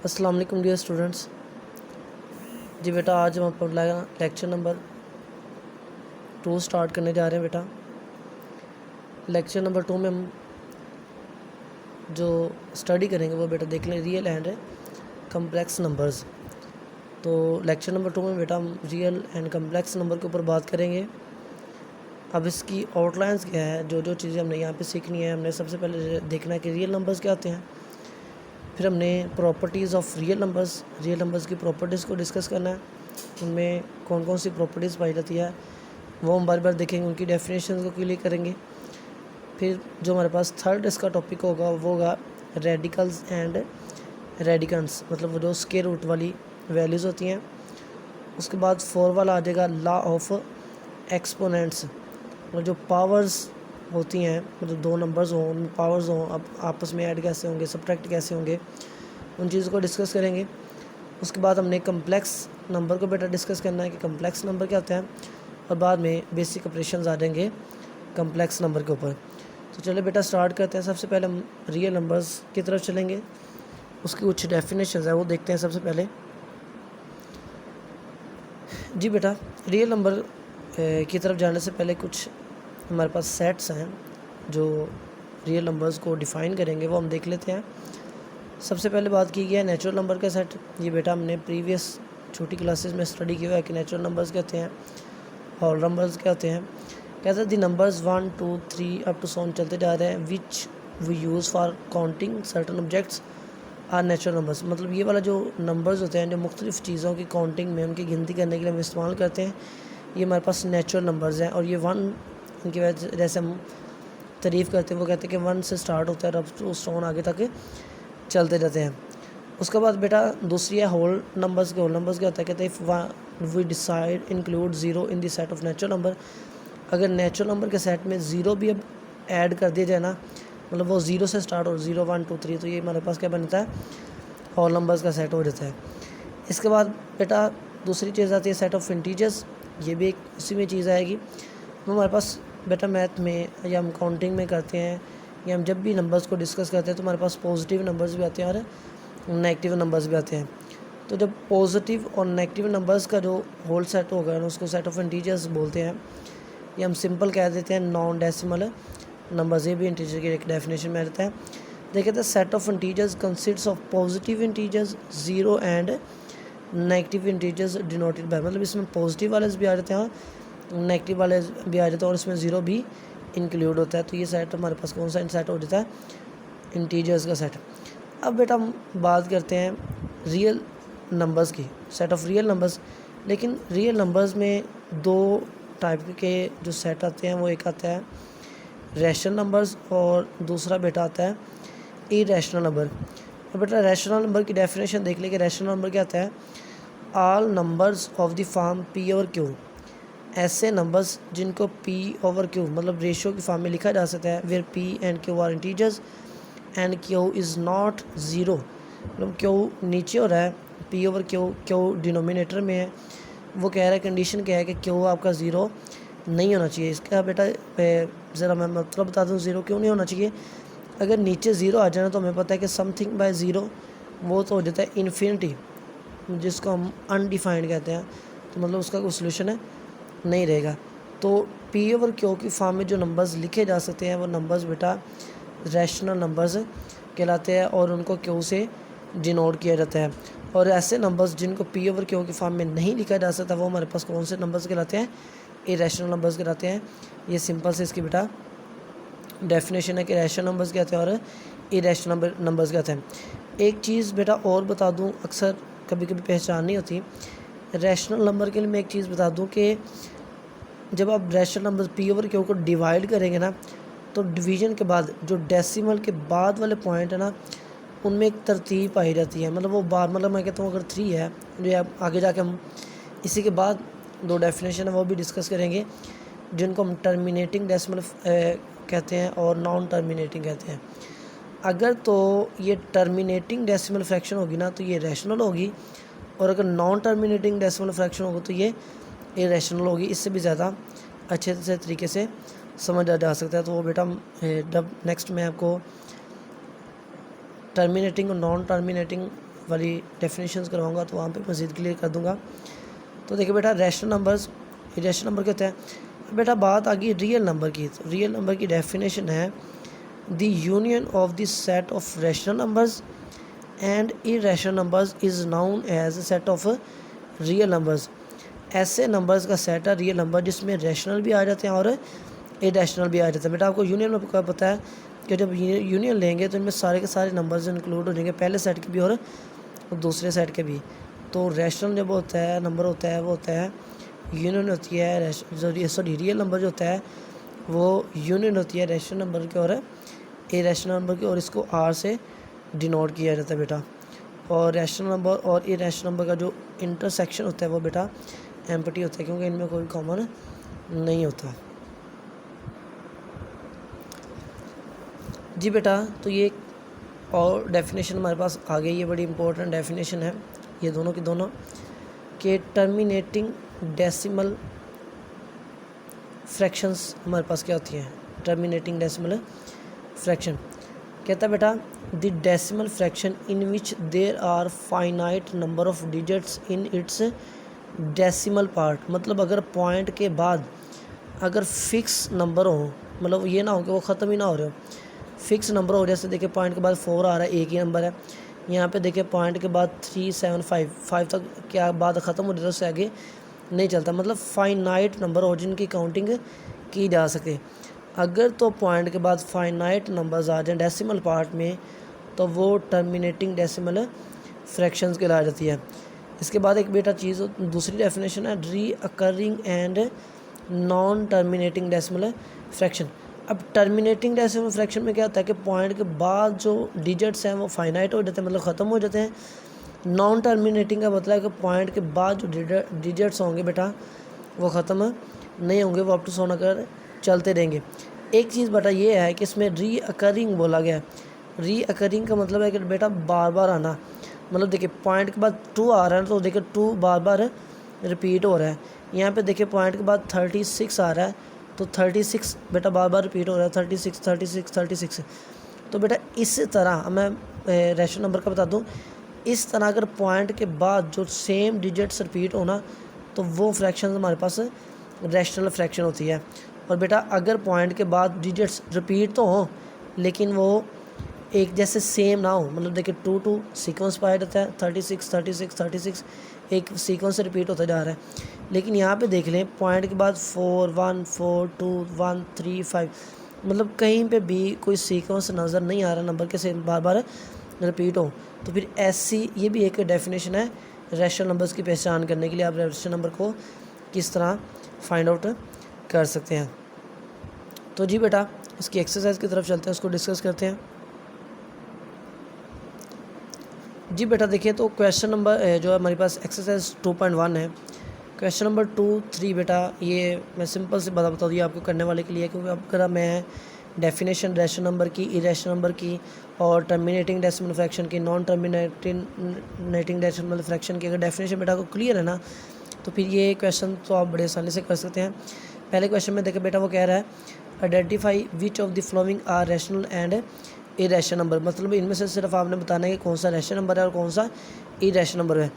अस्सलाम वालेकुम dear students. जी बेटा, आज हम अपना लेक्चर नंबर 2 स्टार्ट करने जा रहे हैं। बेटा लेक्चर नंबर 2 में हम जो स्टडी करेंगे वो बेटा देख लें रियल एंड कम्प्लेक्स नंबर्स। तो लेक्चर नंबर 2 में बेटा हम रियल एंड कम्प्लेक्स नंबर के ऊपर बात करेंगे। अब इसकी आउटलाइंस क्या है, जो चीज़ें हमने यहाँ पे सीखनी है, हमने सबसे पहले देखना है कि रियल नंबर्स क्या होते हैं। फिर हमने प्रॉपर्टीज़ ऑफ रियल नंबर्स की प्रॉपर्टीज़ को डिस्कस करना है। उनमें कौन कौन सी प्रॉपर्टीज़ पाई जाती है वो हम बार बार देखेंगे, उनकी डेफिनेशन को क्लियर करेंगे। फिर जो हमारे पास थर्ड इसका टॉपिक होगा वो होगा रेडिकल्स एंड रेडिकन्स, मतलब वो जो स्क्वायर रूट वाली वैल्यूज़ होती हैं। उसके बाद 4 वाला आ जाएगा लॉ ऑफ एक्सपोनेंट्स, और जो पावर्स होती हैं, मतलब दो नंबर्स हों उनमें पावर्स हों, अब आपस में ऐड कैसे होंगे, सब्ट्रैक्ट कैसे होंगे, उन चीज़ों को डिस्कस करेंगे। उसके बाद हमने कम्प्लेक्स नंबर को बेटा डिस्कस करना है कि कम्प्लेक्स नंबर क्या होता है, और बाद में बेसिक ऑपरेशंस आ जाएंगे कम्प्लेक्स नंबर के ऊपर। तो चलिए बेटा स्टार्ट करते हैं। सबसे पहले हम रियल नंबर्स की तरफ चलेंगे, उसकी कुछ डेफिनेशंस है वो देखते हैं सबसे पहले। जी बेटा, रियल नंबर की तरफ जाने से पहले कुछ हमारे पास सेट्स हैं जो रियल नंबर्स को डिफ़ाइन करेंगे, वो हम देख लेते हैं। सबसे पहले बात की गई है नेचुरल नंबर का सेट। ये बेटा हमने प्रीवियस छोटी क्लासेस में स्टडी किया है कि नेचुरल नंबर्स क्या होते हैं, होल नंबर्स क्या होते हैं। कहते हैं the numbers 1 2 3 up to so on चलते जा रहे हैं which we use for counting certain objects are natural numbers. मतलब ये वाला जो नंबर्स होते हैं जो मुख्तलिफ़ चीज़ों की काउंटिंग में उनकी गिनती करने के लिए हम इस्तेमाल करते हैं, ये हमारे पास नेचुरल नंबर्स हैं। और ये 1 इनकी वजह से जैसे हम तारीफ़ करते हैं, वो कहते हैं कि 1 से स्टार्ट होता है और अप टू सॉन आगे तक चलते रहते हैं। उसके बाद बेटा दूसरी है होल नंबर्स के। होल नंबर्स क्या होता है, कहते हैं if we decide include zero in the set of natural number. अगर नेचुरल नंबर के सेट में ज़ीरो भी अब ऐड कर दिया जाए ना, मतलब वो ज़ीरो से स्टार्ट हो 0 1 2 3, तो ये हमारे पास क्या बनता है, होल नंबर्स का सेट हो जाता है। इसके बाद बेटा दूसरी चीज़ आती है सेट ऑफ इंटीजर्स। ये भी एक इसी में चीज़ आएगी। वो हमारे पास बेटा मैथ में या हम काउंटिंग में करते हैं, या हम जब भी नंबर्स को डिस्कस करते हैं तो हमारे पास पॉजिटिव नंबर्स भी आते हैं और नेगेटिव नंबर्स भी आते हैं। तो जब पॉजिटिव और नेगेटिव नंबर्स का जो होल सेट होगा ना, उसको सेट ऑफ इंटीजर्स बोलते हैं, या हम सिंपल कह देते हैं नॉन डेसिमल नंबर्स। ये भी इंटीजर की एक डेफिनेशन में रहता है। देखिए the set of integers consists of positive integers 0 and negative integers denoted by, मतलब इसमें पॉजिटिव वाले भी आ जाते हैं और नेगेटिव वाले भी आ जाते हैं, और इसमें 0 भी इंक्लूड होता है। तो ये सेट हमारे पास कौन सा सेट हो जाता है, इंटीजर्स का सेट। अब बेटा हम बात करते हैं रियल नंबर्स की, सेट ऑफ रियल नंबर्स। लेकिन रियल नंबर्स में दो टाइप के जो सेट आते हैं, वो एक आता है रैशनल नंबर्स और दूसरा बेटा आता है इरेशनल नंबर। अब बेटा रैशनल नंबर की डेफिनेशन देख लेंगे। रैशनल नंबर क्या आता है, all numbers of the form P over Q, ऐसे नंबर्स जिनको पी ओवर क्यू मतलब रेशियो की फॉर्म में लिखा जा सकता है, where P and Q are integers and Q is not zero, मतलब क्यू नीचे हो रहा है, P over Q Q denominator में है। वो कह रहा है कंडीशन क्या है कि क्यू आपका ज़ीरो नहीं होना चाहिए। इसका बेटा ज़रा मैं मतलब बता दूँ ज़ीरो क्यों नहीं होना चाहिए। अगर नीचे ज़ीरो आ जाए तो हमें पता है कि समथिंग बाय ज़ीरो वो तो हो जाता है इन्फिनिटी, जिसको हम अनडिफाइंड कहते हैं, तो मतलब उसका कोई सोल्यूशन है नहीं रहेगा। तो पी ओवर क्यू की फॉर्म में जो नंबर्स लिखे जा सकते हैं वो नंबर्स बेटा रैशनल नंबर्स कहलाते हैं, और उनको क्यू से डिनोट किया जाता है। और ऐसे नंबर्स जिनको पी ओवर क्यू की फॉर्म में नहीं लिखा जा सकता, वो हमारे पास कौन से नंबर्स कहलाते हैं, इरेशनल नंबर्स कहलाते हैं। ये सिंपल से इसकी बेटा डेफिनेशन है कि रैशनल नंबर्स क्या होते हैं और इरेशनल नंबर्स क्या होते हैं। एक चीज़ बेटा और बता दूं, अक्सर कभी कभी पहचान नहीं होती। रैशनल नंबर के लिए मैं एक चीज़ बता दूं कि जब आप rational number P over Q को डिवाइड करेंगे ना, तो डिवीजन के बाद जो डेसिमल के बाद वाले पॉइंट है ना, उनमें एक तरतीब पाई जाती है। मतलब वो बार, मतलब मैं कहता हूँ अगर 3 है, जो आप आगे जाके हम इसी के बाद दो डेफिनेशन है वो भी डिस्कस करेंगे, जिनको हम टर्मिनेटिंग डेसिमल कहते हैं और नॉन टर्मिनेटिंग कहते हैं। अगर तो ये टर्मिनेटिंग डेसिमल फ्रैक्शन होगी ना, तो ये रैशनल होगी, और अगर नॉन टर्मिनेटिंग डेसिमल फ्रैक्शन होगा तो ये इरेशनल होगी। इससे भी ज़्यादा अच्छे से तरीके से समझा जा सकता है। तो वो बेटा जब नेक्स्ट मैं आपको टर्मिनेटिंग और नॉन टर्मिनेटिंग वाली डेफिनेशंस करवाऊँगा तो वहाँ पे मज़ीद क्लियर कर दूँगा। तो देखिए बेटा रैशनल नंबर्स, ये रैशनल नंबर क्या होता है बेटा। बात आ गई रियल नंबर की, तो रियल नंबर की डेफिनेशन है the union of the set of rational numbers and irrational numbers is known as set of real numbers. ऐसे नंबर्स का सेट है रियल नंबर जिसमें रैशनल भी आ जाते हैं और इरेशनल भी आ जाता है। बेटा आपको यूनियन में क्या पता है कि जब यूनियन लेंगे तो इनमें सारे के सारे नंबर्स इंक्लूड हो जाएंगे, पहले सेट के भी और दूसरे सेट के भी। तो रैशनल जब होता है नंबर होता है वो होता है यूनियन होती है, सॉरी रियल नंबर जो होता है वो यूनियन होती है रैशनल नंबर के और इरेशनल नंबर की, और इसको आर से डिनोट किया जाता है बेटा। और रैशनल नंबर और इरेशनल नंबर का जो इंटरसेक्शन होता है वो बेटा एम्प्टी होता है, क्योंकि इनमें कोई कॉमन नहीं होता। जी बेटा, तो ये और डेफिनेशन हमारे पास आ गई, ये बड़ी इंपॉर्टेंट डेफिनेशन है ये दोनों की दोनों, के टर्मिनेटिंग डेसिमल फ्रैक्शंस हमारे पास क्या होती हैं। टर्मिनेटिंग डेसिमल फ्रैक्शन कहता है बेटा the decimal fraction in which there are finite number of digits in its decimal part. मतलब अगर पॉइंट के बाद अगर फिक्स नंबर हो, मतलब ये ना हो कि वो ख़त्म ही ना हो रहे हो, फिक्स नंबर हो, जैसे देखिए पॉइंट के बाद 4 आ रहा है, एक ही नंबर है। यहाँ पे देखिए पॉइंट के बाद 3 7 5 तक क्या बाद ख़त्म हो जाता है, उससे आगे नहीं चलता। मतलब फाइनाइट नंबर हो जिनकी काउंटिंग की जा सके। अगर तो पॉइंट के बाद फाइनाइट नंबर्स आ जाए डेसिमल पार्ट में तो वो टर्मिनेटिंग डेसिमल फ्रैक्शंस कहलाई जाती है। इसके बाद एक बेटा चीज़ दूसरी डेफिनेशन है री occurring and non terminating decimal fraction. अब टर्मिनेटिंग डेसिमल फ्रैक्शन में क्या होता है कि पॉइंट के बाद जो डिजिट्स हैं वो फाइनाइट हो जाते हैं, मतलब ख़त्म हो जाते हैं। नॉन टर्मिनेटिंग का मतलब है कि पॉइंट के बाद जो डिजिट्स होंगे बेटा वो ख़त्म नहीं होंगे, वो अप टू 100 कर चलते रहेंगे। एक चीज़ बेटा ये है कि इसमें री अकरिंग बोला गया है। री अकरिंग का मतलब है कि बेटा बार बार आना, मतलब देखिए पॉइंट के बाद 2 आ रहा है तो देखिए 2 बार बार रिपीट हो रहा है। यहाँ पे देखिए पॉइंट के बाद 36 आ रहा है तो 36 बेटा बार बार रिपीट हो रहा है, 36 36 36। तो बेटा इस तरह मैं रैशनल नंबर का बता दूँ, इस तरह अगर पॉइंट के बाद जो सेम डिजिट्स रिपीट होना तो वो फ्रैक्शन हमारे पास रैशनल फ्रैक्शन होती है। और बेटा अगर पॉइंट के बाद डिजिट्स रिपीट तो हों लेकिन वो एक जैसे सेम ना हो, मतलब देखिए 2 2 सीक्वेंस पाया जाता है, 36 36 36 एक सीक्वेंस से रिपीट होता जा रहा है। लेकिन यहाँ पे देख लें पॉइंट के बाद 4 1 4 2 1 3 5, मतलब कहीं पे भी कोई सीक्वेंस नज़र नहीं आ रहा नंबर के सेम बार बार रिपीट हो। तो फिर ऐसी ये भी एक डेफिनेशन है रैशनल नंबर्स की पहचान करने के लिए। आप रैशनल नंबर को किस तरह फाइंड आउट कर सकते हैं। तो जी बेटा इसकी एक्सरसाइज की तरफ चलते हैं, उसको डिस्कस करते हैं। जी बेटा देखिए तो क्वेश्चन नंबर जो है हमारे पास एक्सरसाइज 2.1 है। क्वेश्चन नंबर 2 3 बेटा ये मैं सिंपल से बता दिया आपको करने वाले के लिए, क्योंकि अब अगर मैं डेफिनेशन रैशनल नंबर की, इरेशनल नंबर की और टर्मिनेटिंग डेसिमल फ्रैक्शन की, नॉन टर्मिनेटिंग डेसिमल फ्रैक्शन की अगर डेफिनेशन बेटा को क्लियर है ना तो फिर ये क्वेश्चन तो आप बड़े आसानी से कर सकते हैं। पहले क्वेश्चन में देखिए बेटा वो कह रहा है identify which of the following are rational and irrational number. मतलब इनमें से सिर्फ आपने बताना है कि कौन सा रैशनल नंबर है और कौन सा इरेशनल नंबर है।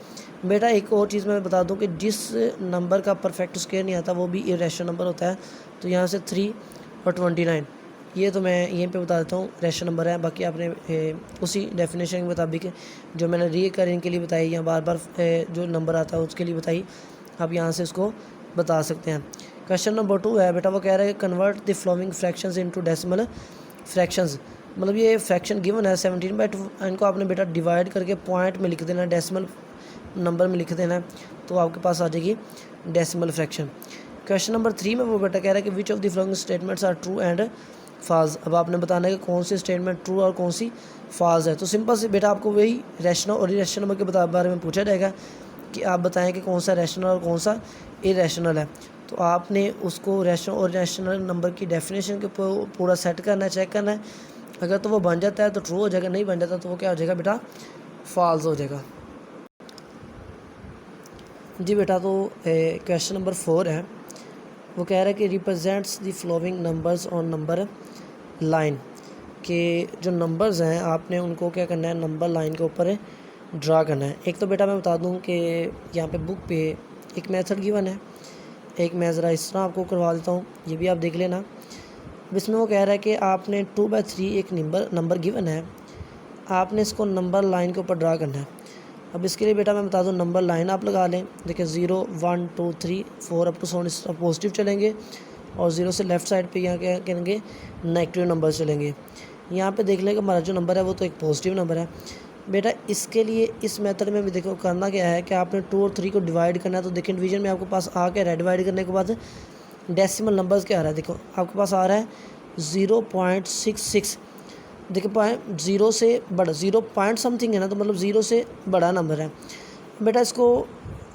बेटा एक और चीज़ मैं बता दूं कि जिस नंबर का परफेक्ट स्क्वायर नहीं आता वो भी इरेशनल नंबर होता है। तो यहाँ से 3 और 29 ये तो मैं यहीं पे बता देता हूँ रैशनल नंबर है। बाकी आपने उसी डेफिनेशन के मुताबिक जो मैंने रीकरिंग के लिए बताई या बार बार जो नंबर आता है उसके लिए बताई, आप यहाँ से उसको बता सकते हैं। क्वेश्चन नंबर 2 है बेटा वो कह रहा है convert the flowing fractions into decimal fractions. मतलब ये फ्रैक्शन गिवन है 17/2, इनको आपने बेटा डिवाइड करके पॉइंट में लिख देना, डेसिमल नंबर में लिख देना है, तो आपके पास आ जाएगी डेसिमल फ्रैक्शन। क्वेश्चन नंबर 3 में वो बेटा कह रहा है कि which of the following statements are true and false. अब आपने बताना है कि कौन सी स्टेटमेंट ट्रू और कौन सी फॉल्स है। तो सिंपल से बेटा आपको वही रैशनल और इरेशनल नंबर के बारे में पूछा जाएगा कि आप बताएं कि कौन सा रैशनल और कौन सा इरेशनल है। तो आपने उसको रैशनल और इरेशनल नंबर की डेफिनेशन के पूरा सेट करना है, चेक करना है। अगर तो वो बन जाता है तो ट्रू हो जाएगा, नहीं बन जाता तो वो क्या हो जाएगा बेटा फॉल्स हो जाएगा। जी बेटा तो क्वेश्चन नंबर 4 है वो कह रहा है कि represents the flowing numbers on number line, के जो नंबर्स हैं आपने उनको क्या करना है नंबर लाइन के ऊपर ड्रा करना है। एक तो बेटा मैं बता दूं कि यहाँ पे बुक पे एक मेथड गिवन है, एक मैं ज़रा इस तरह आपको करवा देता हूँ, ये भी आप देख लेना। अब इसमें वो कह रहा है कि आपने 2/3 एक नंबर गिवन है, आपने इसको नंबर लाइन के ऊपर ड्रा करना है। अब इसके लिए बेटा मैं बता दूं, नंबर लाइन आप लगा लें। देखिए 0 1 2 3 4 अप टू 7 पॉजिटिव चलेंगे और 0 से लेफ़्ट साइड पे यहाँ क्या करेंगे, नेगेटिव नंबर चलेंगे। यहाँ पे देख लें कि हमारा जो नंबर है वो तो एक पॉजिटिव नंबर है। बेटा इसके लिए इस मेथड में भी देखो करना क्या है कि आपने 2 और 3 को डिवाइड करना है। तो देखिए डिवीजन में आपके पास आ क्या रहा है, डिवाइड करने के बाद डेसिमल नंबर्स क्या आ रहा है, देखो आपके पास आ रहा है 0.66। देखिए पॉइंट 0 से बड़ा 0 पॉइंट समथिंग है ना, तो मतलब 0 से बड़ा नंबर है। बेटा इसको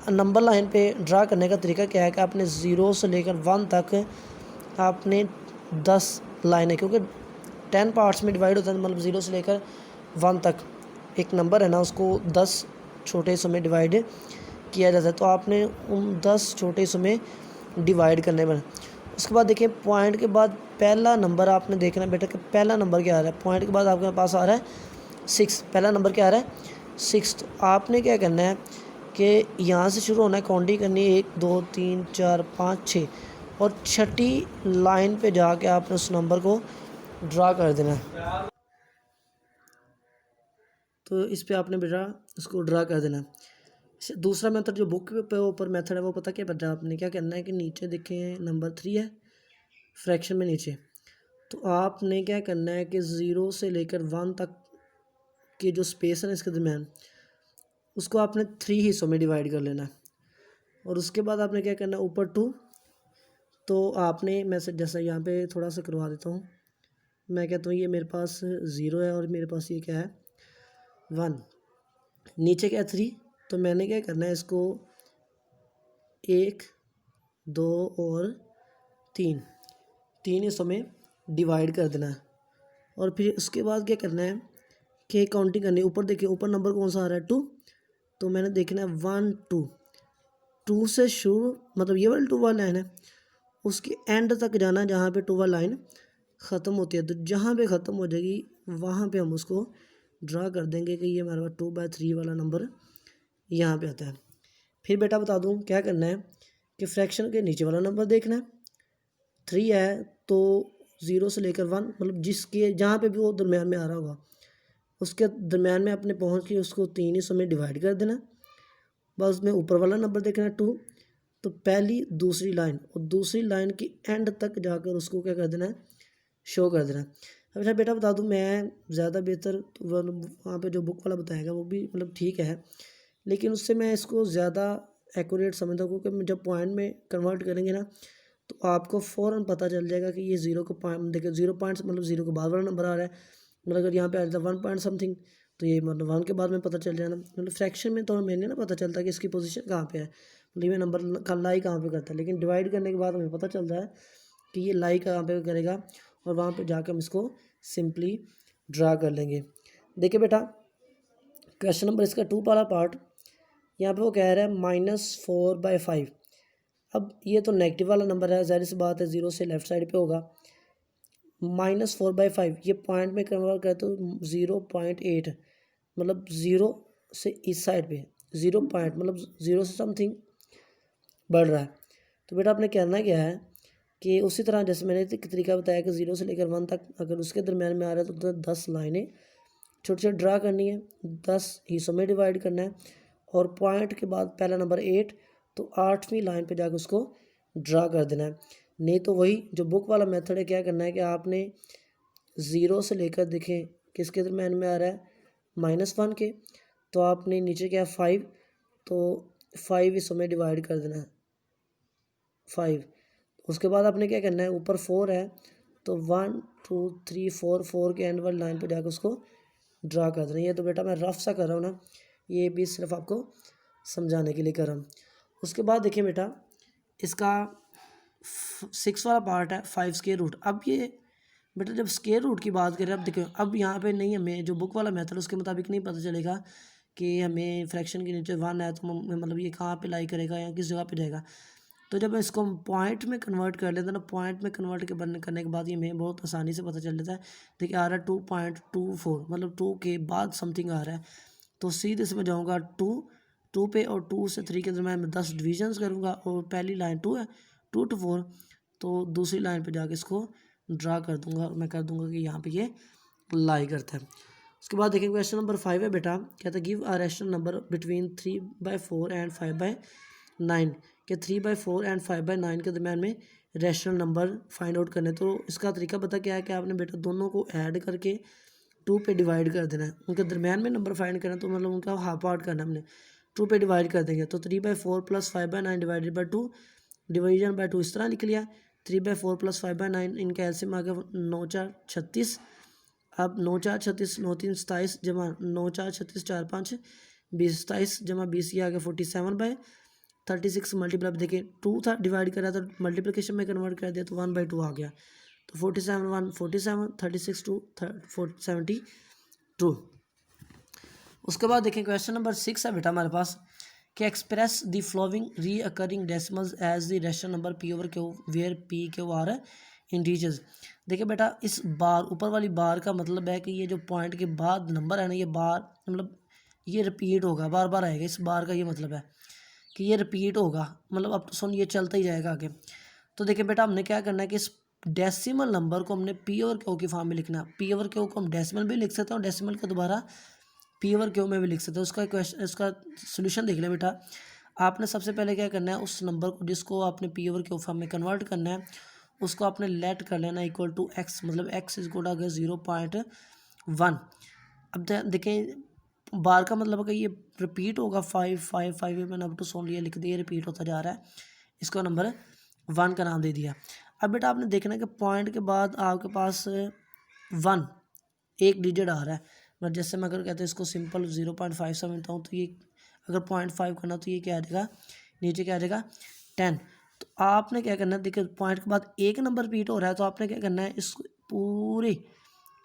नंबर लाइन पे ड्रा करने का तरीका क्या है कि आपने 0 से लेकर 1 तक आपने 10 लाइनें, क्योंकि 10 पार्ट्स में डिवाइड होता है, मतलब 0 से लेकर 1 तक एक नंबर है ना, उसको 10 छोटे हिस्सों में डिवाइड किया जाता है। तो आपने उन 10 छोटे हिस्सों में डिवाइड करने में, उसके बाद देखिए पॉइंट के बाद पहला नंबर आपने देखना है बेटा कि पहला नंबर क्या आ रहा है। पॉइंट के बाद आपके पास आ रहा है 6, पहला नंबर क्या आ रहा है 6। तो आपने क्या करना है कि यहाँ से शुरू होना है, काउंटिंग करनी है 1 2 3 4 5 6 और छठी लाइन पे जाके आपने उस नंबर को ड्रा कर देना है। तो इस पे आपने बेटा उसको ड्रा कर देना है। दूसरा मेथड जो बुक पे ऊपर मेथड है वो पता क्या बेटा, आपने क्या करना है कि नीचे देखें नंबर 3 है फ्रैक्शन में नीचे, तो आपने क्या करना है कि 0 से लेकर 1 तक की जो स्पेस है ना इसके दरमियान, उसको आपने 3 हिस्सों में डिवाइड कर लेना है। और उसके बाद आपने क्या करना है ऊपर 2, तो आपने मैं से जैसा यहाँ पे थोड़ा सा करवा देता हूँ, मैं कहता हूँ ये मेरे पास 0 है और मेरे पास ये क्या है 1, नीचे क्या 3, तो मैंने क्या करना है इसको 1 2 और 3 हिस्सों में डिवाइड कर देना है। और फिर उसके बाद क्या करना है कि काउंटिंग करनी है। ऊपर देखिए ऊपर नंबर कौन सा आ रहा है 2, तो मैंने देखना है 1 2 से शुरू, मतलब ये वाली 2 वाली लाइन है, उसके एंड तक जाना जहाँ पे 2 वाली लाइन ख़त्म होती है। तो जहाँ पे ख़त्म हो जाएगी वहाँ पे हम उसको ड्रा कर देंगे कि ये हमारे पास 2/3 वाला नंबर यहाँ पे आता है। फिर बेटा बता दूँ क्या करना है कि फ्रैक्शन के नीचे वाला नंबर देखना है। 3 है तो 0 से लेकर 1, मतलब जिसके जहाँ पे भी वो दरम्यान में आ रहा होगा उसके दरम्यान में अपने पहुँच के उसको 3 हिस्सों में डिवाइड कर देना। बस उसमें ऊपर वाला नंबर देखना है 2, तो पहली दूसरी लाइन और दूसरी लाइन की एंड तक जाकर उसको क्या कर देना है शो कर देना है। अच्छा बेटा बता दूं, मैं ज़्यादा बेहतर तो वहाँ पे जो बुक वाला बताएगा वो भी मतलब ठीक है, लेकिन उससे मैं इसको ज़्यादा एक्यूरेट समझता हूँ, क्योंकि जब पॉइंट में कन्वर्ट करेंगे ना तो आपको फ़ौरन पता चल जाएगा कि ये 0 को पॉइंट देखिए 0 पॉइंट्स मतलब 0 के बाद वाला नंबर आ रहा है। मतलब अगर यहाँ पे आ जाता है 1 पॉइंट समथिंग, तो ये मतलब 1 के बाद में पता चल जाना। मतलब फ्रैक्शन में तो मैंने ना पता चलता है कि इसकी पोजीशन कहाँ पे है, मतलब ये नंबर का लाई कहाँ पे करता है, लेकिन डिवाइड करने के बाद हमें पता चलता है कि ये लाई कहाँ पे करेगा और वहाँ पे जाकर हम इसको सिंपली ड्रा कर लेंगे। देखिए बेटा क्वेश्चन नंबर इसका 2 वाला पार्ट, यहाँ पे वो कह रहा है -4/5। अब ये तो नेगेटिव वाला नंबर है, ज़ाहिर सी बात है 0 से लेफ़्ट साइड पे होगा। -4/5 ये पॉइंट में कन्वर्ट करें तो 0.8, मतलब 0 से इस साइड पे 0 पॉइंट मतलब 0 से समथिंग बढ़ रहा है। तो बेटा आपने करना क्या है कि उसी तरह जैसे मैंने तरीका बताया कि 0 से लेकर 1 तक अगर उसके दरम्यान में आ रहा है तो 10 लाइनें छोटे छोटे ड्रा करनी है, 10 हिस्सों में डिवाइड करना है और पॉइंट के बाद पहला नंबर 8, तो 8वीं लाइन पे जाकर उसको ड्रा कर देना है। नहीं तो वही जो बुक वाला मेथड है, क्या करना है कि आपने 0 से लेकर देखें किसके दरम्यान में आ रहा है -1 के, तो आपने नीचे क्या 5, तो 5 हिस्सों में डिवाइड कर देना है 5। उसके बाद आपने क्या करना है ऊपर 4 है तो 1 2 3 4 के एंड वाली लाइन पे जाकर उसको ड्रा कर देना। ये तो बेटा मैं रफ सा कर रहा हूँ ना, ये भी सिर्फ आपको समझाने के लिए कर रहा हूँ। उसके बाद देखिए बेटा इसका 6 वाला पार्ट है 5 स्क्वायर रूट। अब ये बेटा जब स्क्वायर रूट की बात करें, अब देखो अब यहाँ पे नहीं, हमें जो बुक वाला मेथड उसके मुताबिक नहीं पता चलेगा कि हमें फ्रैक्शन के नीचे 1 है तो मतलब ये कहाँ पे लाई करेगा या किस जगह पे जाएगा। तो जब इसको हम पॉइंट में कन्वर्ट कर लेते हैं ना, पॉइंट में कन्वर्ट करने के बाद ये हमें बहुत आसानी से पता चल जाता है। देखिए आ रहा है 2.24, मतलब 2 के बाद समथिंग आ रहा है। तो सीधे से मैं जाऊँगा 2 पे और 2 से 3 के दरम्यान मैं 10 डिविजन्स करूँगा और पहली लाइन 2 है 2 to 4, तो दूसरी लाइन पे जाके इसको ड्रा कर दूँगा और मैं कर दूँगा कि यहाँ पे ये लाई करता है। उसके बाद देखें क्वेश्चन नंबर 5 है बेटा, कहता है give a rational number between 3/4 and 5/9 के 3/4 एंड 5/9 के दरम्यान में रैशनल नंबर फाइंड आउट करने। तो इसका तरीका पता क्या है कि आपने बेटा दोनों को ऐड करके 2 पे डिवाइड कर देना है, उनके दरम्यान में नंबर फाइंड करना, तो मतलब उनका हाफ पार्ट करना हमने 2 पे डिवाइड कर देंगे। तो 3/4 plus 5/9 divided by 2, division by 2 इस तरह निकल गया। 3/4 प्लस 5/9 इनका एलसीएम आ गया 9 4 36। अब 9 4 36 9 3 27 जमा 9 4 36 4 5 20 27 जमा 20 ये आ गया 47/36 मल्टीप्लाई देखिए 2 था डिवाइड करा तो मल्टीप्लिकेशन में कन्वर्ट कर दिया तो 1/2 आ गया। तो 47 1 47 36 2 72। उसके बाद देखें क्वेश्चन नंबर 6 है बेटा हमारे पास कि express the following recurring decimals as the rational number P over Q where P Q are integers. देखिए बेटा इस बार ऊपर वाली बार का मतलब है कि ये जो पॉइंट के बाद नंबर है ना, ये बार मतलब ये रिपीट होगा, बार बार आएगा। इस बार का ये मतलब है कि ये रिपीट होगा, मतलब अब तो सुन ये चलता ही जाएगा आगे। तो देखिए बेटा हमने क्या करना है कि इस डेसिमल नंबर को हमने पी ओवर क्यू की फॉर्म में लिखना है। पी ओवर क्यू को हम डेसिमल भी लिख सकते हैं और डेसिमल को दोबारा पी ओवर क्यू में भी लिख सकते हैं। उसका क्वेश्चन उसका सोल्यूशन देख लें बेटा। आपने सबसे पहले क्या करना है, उस नंबर को जिसको आपने पी ओवर क्यू फॉर्म में कन्वर्ट करना है उसको आपने लेट कर लेना इक्वल टू एक्स, मतलब एक्स इज इक्वल टू 0.1। अब देखें बार का मतलब है कि ये रिपीट होगा 5 5 5 मैंने अब तो सुन लिया लिख दिया, रिपीट होता जा रहा है, इसको नंबर 1 का नाम दे दिया। अब बेटा आपने देखना है कि पॉइंट के बाद आपके पास 1 एक डिजिट आ रहा है, मतलब जैसे मैं अगर कहते हैं इसको सिंपल 0.5 समझता हूँ तो ये अगर 0.5 करना तो ये क्या आ जाएगा, नीचे क्या आ जाएगा 10। तो आपने क्या करना है, देखिए पॉइंट के बाद एक नंबर रिपीट हो रहा है तो आपने क्या करना है, इस पूरी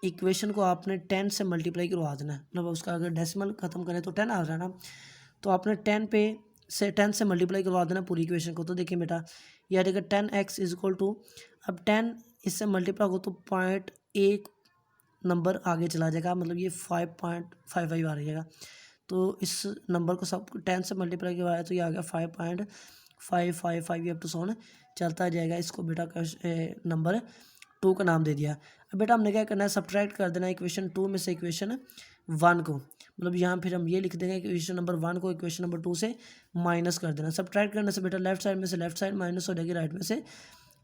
इक्वेशन को आपने 10 से मल्टीप्लाई करवा देना है। मतलब उसका अगर डेसिमल खत्म करें तो 10 आ रहा है ना, तो आपने 10 से मल्टीप्लाई करवा देना पूरी इक्वेशन को। तो देखिए बेटा ये आ जाएगा 10x इज इक्वल टू, अब 10 इससे मल्टीप्लाई हो तो 0.1 नंबर आगे चला जाएगा, मतलब ये 5.55 आ जाएगा। तो इस नंबर को सब 10 से मल्टीप्लाई करवाया तो ये आ गया 5.555 ये अप टू सोन चलता जाएगा। इसको बेटा नंबर 2 का नाम दे दिया। अब बेटा हमने क्या करना है, सब्ट्रैक्ट कर देना है इक्वेशन 2 में से इक्वेशन 1 को, मतलब यहाँ फिर हम ये लिख देंगे इक्वेशन नंबर 1 को इक्वेशन नंबर 2 से माइनस कर देना। सब्ट्रैक्ट करने से बेटा लेफ्ट साइड में से लेफ्ट साइड माइनस हो जाएगी, राइट में से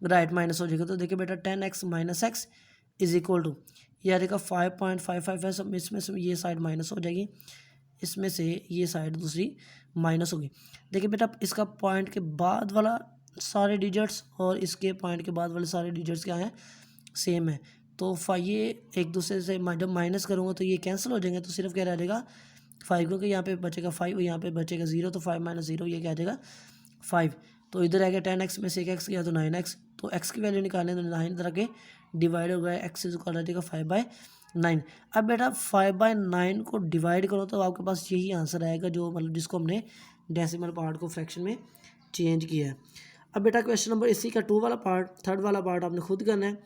राइट माइनस हो जाएगा। तो देखिए बेटा 10x minus X is equal to ये आ जाएगा 5.55 है, सब इसमें से ये साइड माइनस हो जाएगी, इसमें से ये साइड दूसरी माइनस होगी। देखिए बेटा इसका पॉइंट के बाद वाला सारे डिजिट्स और इसके पॉइंट के बाद वाले सारे डिजिट्स क्या हैं, सेम है। तो ये एक दूसरे से जब माइनस करूँगा तो ये कैंसिल हो जाएंगे, तो सिर्फ क्या रह जाएगा 5, क्योंकि यहाँ पे बचेगा 5 यहाँ पे बचेगा 0, तो 5 - 0 ये क्या आ जाएगा 5। तो इधर आ गया 10x में से एक x गया तो 9x, तो x की वैल्यू निकालने तो 9 इधर आके डिवाइड हो गया, x इज इक्वल टू 5/9। अब बेटा 5/9 को डिवाइड करो तो आपके पास यही आंसर आएगा, जो मतलब जिसको हमने डेसिमल पार्ट को फ्रैक्शन में चेंज किया है। अब बेटा क्वेश्चन नंबर इसी का 2 वाला पार्ट, थर्ड वाला पार्ट आपने खुद करना है।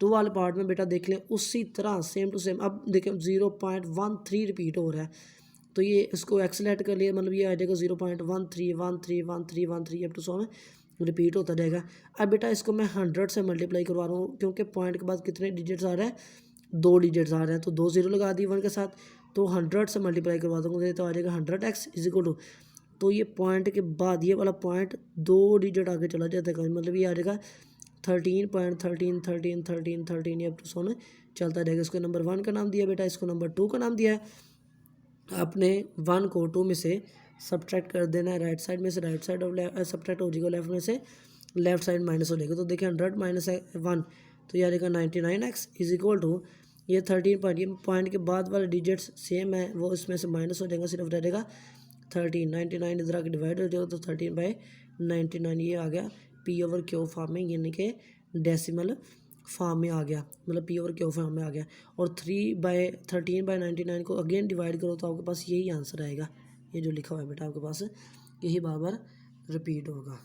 2 वाले पार्ट में बेटा देख लें उसी तरह सेम टू सेम। अब देखें 0.13 रिपीट हो रहा है, तो ये इसको एक्सलेट कर लिया, मतलब ये आ जाएगा 0.13131313 अप टू सो में रिपीट होता जाएगा। अब बेटा इसको मैं 100 से मल्टीप्लाई करवा रहा हूँ, क्योंकि पॉइंट के बाद कितने डिजिट्स आ रहे हैं, 2 डिजिट्स आ रहे हैं, तो 2 0 लगा दी 1 के साथ, तो 100 से मल्टीप्लाई करवा दूँगा तो आ जाएगा 100x इज इक्वल टू, तो ये पॉइंट के बाद ये वाला पॉइंट 2 डिजिट आगे चला जाता है, मतलब ये आ जाएगा 13.131313 ये अप टू सो चलता रहेगा। इसको नंबर 1 का नाम दिया बेटा, इसको नंबर 2 का नाम दिया है। आपने 1 को 2 में से सब्ट्रैक्ट कर देना है, राइट साइड में से राइट साइड और सब्ट्रैक्ट हो जाएगा, लेफ्ट में से लेफ्ट साइड माइनस हो जाएगा। तो देखिए 100 माइनस 1 तो ये आ जाएगा 99x इज इक्वल टू ये 13 पॉइंट, ये पॉइंट के बाद वाले डिजिट्स सेम है, वो इसमें से माइनस हो जाएगा, सिर्फ रह जाएगा 13। 99 इधर आके डिवाइड हो जाएगा, तो 13/99 ये आ गया पी ओवर क्यू फॉर्म में, यानी कि डेसिमल फॉर्म में आ गया, मतलब पी ओवर क्यू फॉर्म में आ गया। और 13/99 को अगेन डिवाइड करो तो आपके पास यही आंसर आएगा, ये जो लिखा हुआ है बेटा आपके पास यही बार बार रिपीट होगा।